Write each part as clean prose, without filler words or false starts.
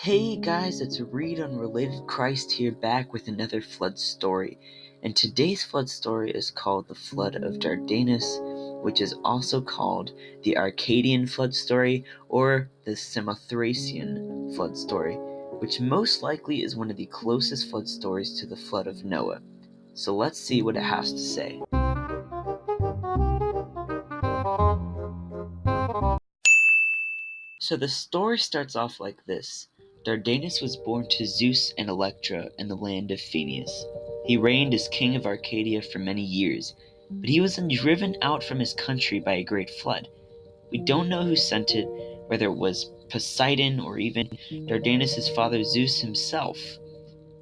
Hey guys, it's Reid on Related Christ here, back with another flood story. And today's flood story is called the Flood of Dardanus, which is also called the Arcadian flood story or the Samothracian flood story, which most likely is one of the closest flood stories to the flood of Noah. So let's see what it has to say. So the story starts off like this. Dardanus was born to Zeus and Electra in the land of Phineus. He reigned as king of Arcadia for many years, but he was then driven out from his country by a great flood. We don't know who sent it, whether it was Poseidon or even Dardanus' father Zeus himself.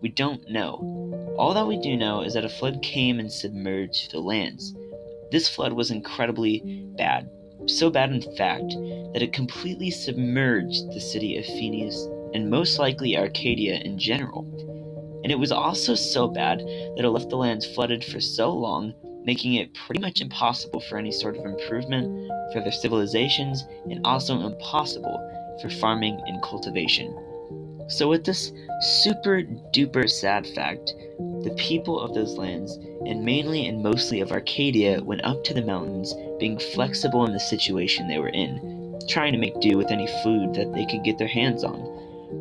We don't know. All that we do know is that a flood came and submerged the lands. This flood was incredibly bad, so bad in fact that it completely submerged the city of Phineus and most likely Arcadia in general. And it was also so bad that it left the lands flooded for so long, making it pretty much impossible for any sort of improvement for their civilizations and also impossible for farming and cultivation. So with this super duper sad fact, the people of those lands, and mainly and mostly of Arcadia, went up to the mountains, being flexible in the situation they were in, trying to make do with any food that they could get their hands on.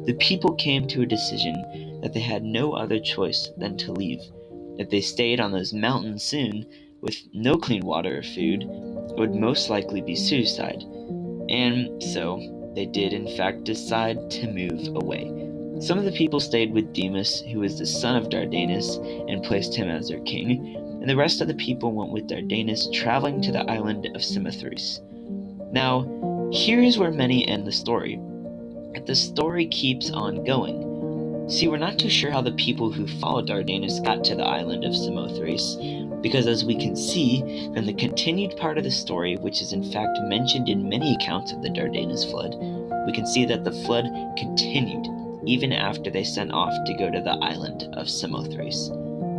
The people came to a decision that they had no other choice than to leave. If they stayed on those mountains soon, with no clean water or food, it would most likely be suicide. And so, they did in fact decide to move away. Some of the people stayed with Demas, who was the son of Dardanus, and placed him as their king, and the rest of the people went with Dardanus, traveling to the island of Samothrace. Now, here is where many end the story. The story keeps on going. See, we're not too sure how the people who followed Dardanus got to the island of Samothrace, because as we can see from the continued part of the story, which is in fact mentioned in many accounts of the Dardanus flood, we can see that the flood continued even after they sent off to go to the island of Samothrace.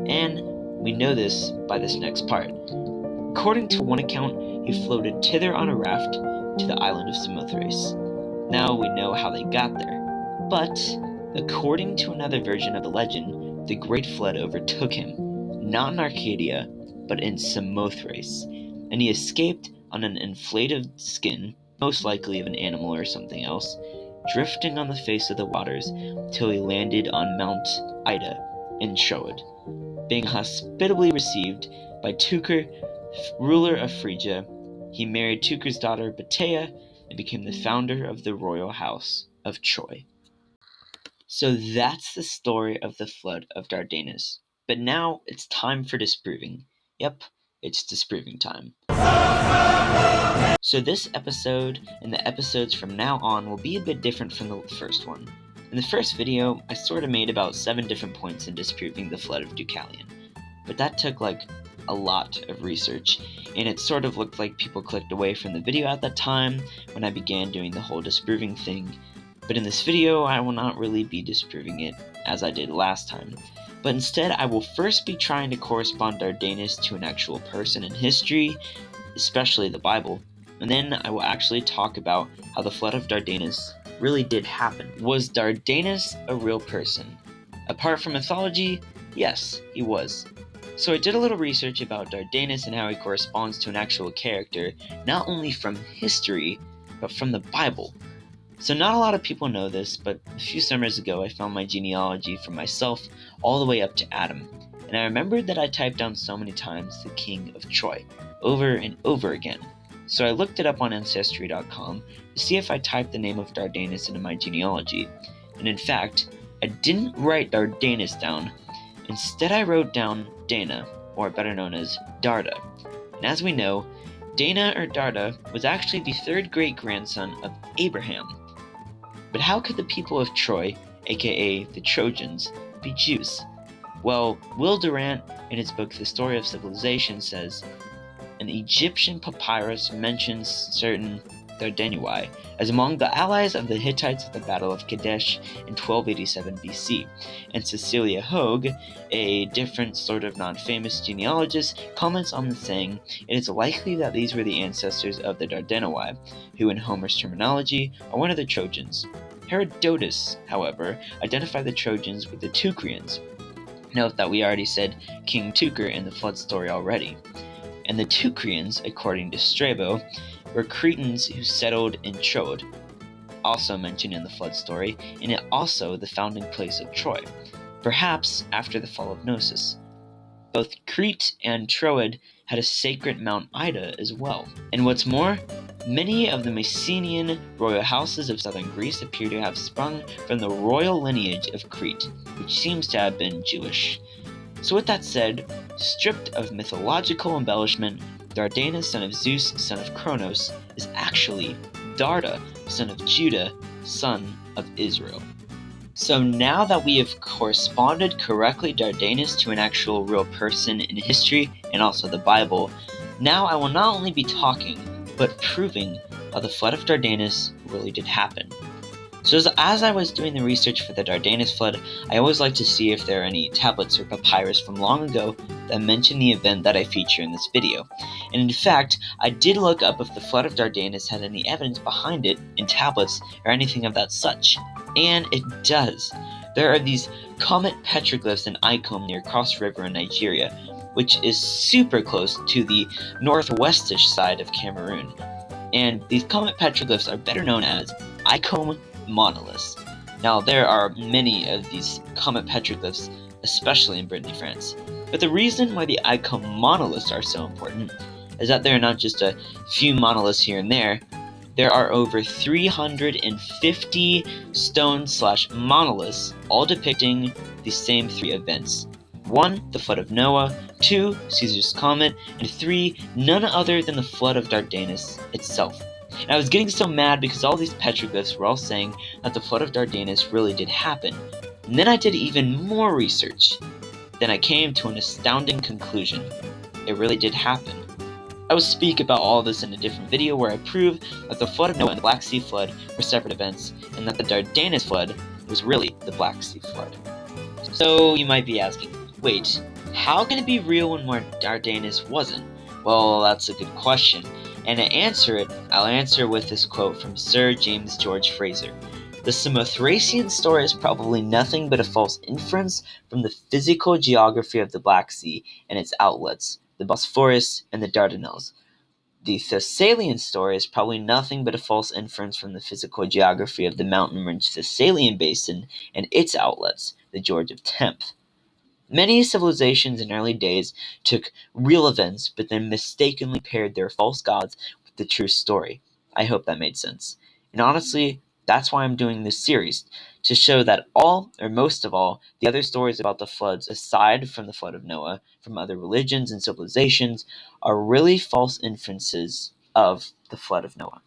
And we know this by this next part. According to one account, he floated thither on a raft to the island of Samothrace. Now we know how they got there. But according to another version of the legend, the Great Flood overtook him, not in Arcadia, but in Samothrace, and he escaped on an inflated skin, most likely of an animal or something else, drifting on the face of the waters till he landed on Mount Ida in Troad, being hospitably received by Teucer, ruler of Phrygia. He married Teucer's daughter Batea and became the founder of the royal house of Troy. So that's the story of the Flood of Dardanus. But now it's time for disproving. Yep, it's disproving time. So this episode and the episodes from now on will be a bit different from the first one. In the first video, I sort of made about 7 different points in disproving the Flood of Deucalion. But that took a lot of research, and it sort of looked like people clicked away from the video at that time when I began doing the whole disproving thing. But in this video, I will not really be disproving it as I did last time. But instead, I will first be trying to correspond Dardanus to an actual person in history, especially the Bible, and then I will actually talk about how the Flood of Dardanus really did happen. Was Dardanus a real person? Apart from mythology, yes, he was. So I did a little research about Dardanus and how he corresponds to an actual character, not only from history, but from the Bible. So not a lot of people know this, but a few summers ago I found my genealogy for myself all the way up to Adam, and I remembered that I typed down so many times the king of Troy, over and over again. So I looked it up on Ancestry.com to see if I typed the name of Dardanus into my genealogy, and in fact, I didn't write Dardanus down. Instead I wrote down Dana, or better known as Darda. And as we know, Dana or Darda was actually the 3rd great-grandson of Abraham. But how could the people of Troy, aka the Trojans, be Jews? Well, Will Durant, in his book The Story of Civilization, says, an Egyptian papyrus mentions certain Dardanui as among the allies of the Hittites at the Battle of Kadesh in 1287 BC, and Cecilia Hogue, a different sort of non-famous genealogist, comments on the saying, it is likely that these were the ancestors of the Dardanui, who in Homer's terminology are one of the Trojans. Herodotus, however, identified the Trojans with the Teucrians. Note that we already said King Teucer in the flood story already. And the Teucrians, according to Strabo, were Cretans who settled in Troad, also mentioned in the flood story, and it also the founding place of Troy, perhaps after the fall of Knossos. Both Crete and Troad had a sacred Mount Ida as well. And what's more, many of the Mycenaean royal houses of southern Greece appear to have sprung from the royal lineage of Crete, which seems to have been Jewish. So with that said, stripped of mythological embellishment, Dardanus, son of Zeus, son of Kronos, is actually Darda, son of Judah, son of Israel. So now that we have corresponded correctly Dardanus to an actual real person in history and also the Bible, now I will not only be talking, but proving how the Flood of Dardanus really did happen. So as I was doing the research for the Dardanus flood, I always like to see if there are any tablets or papyrus from long ago that mention the event that I feature in this video. And in fact, I did look up if the Flood of Dardanus had any evidence behind it in tablets or anything of that such. And it does. There are these comet petroglyphs in Icombe near Cross River in Nigeria, which is super close to the northwestish side of Cameroon. And these comet petroglyphs are better known as Icombe monoliths. Now, there are many of these comet petroglyphs, especially in Brittany, France. But the reason why the Icombe monoliths are so important is that they're not just a few monoliths here and there. There are over 350 stone/monoliths, all depicting the same three events. 1. The Flood of Noah, 2. Caesar's Comet, and 3. None other than the Flood of Dardanus itself. And I was getting so mad because all these petroglyphs were all saying that the Flood of Dardanus really did happen. And then I did even more research. Then I came to an astounding conclusion. It really did happen. I will speak about all this in a different video where I prove that the Flood of Noah and the Black Sea Flood were separate events, and that the Dardanus Flood was really the Black Sea Flood. So you might be asking, wait, how can it be real when Dardanus wasn't? Well, that's a good question. And to answer it, I'll answer with this quote from Sir James George Fraser. The Samothracian story is probably nothing but a false inference from the physical geography of the Black Sea and its outlets, the Bosphorus and the Dardanelles. The Thessalian story is probably nothing but a false inference from the physical geography of the mountain-ridged Thessalian basin and its outlets, the Gorge of Tempe. Many civilizations in early days took real events, but then mistakenly paired their false gods with the true story. I hope that made sense. And honestly, that's why I'm doing this series, to show that all, or most of all, the other stories about the floods, aside from the Flood of Noah, from other religions and civilizations, are really false inferences of the Flood of Noah.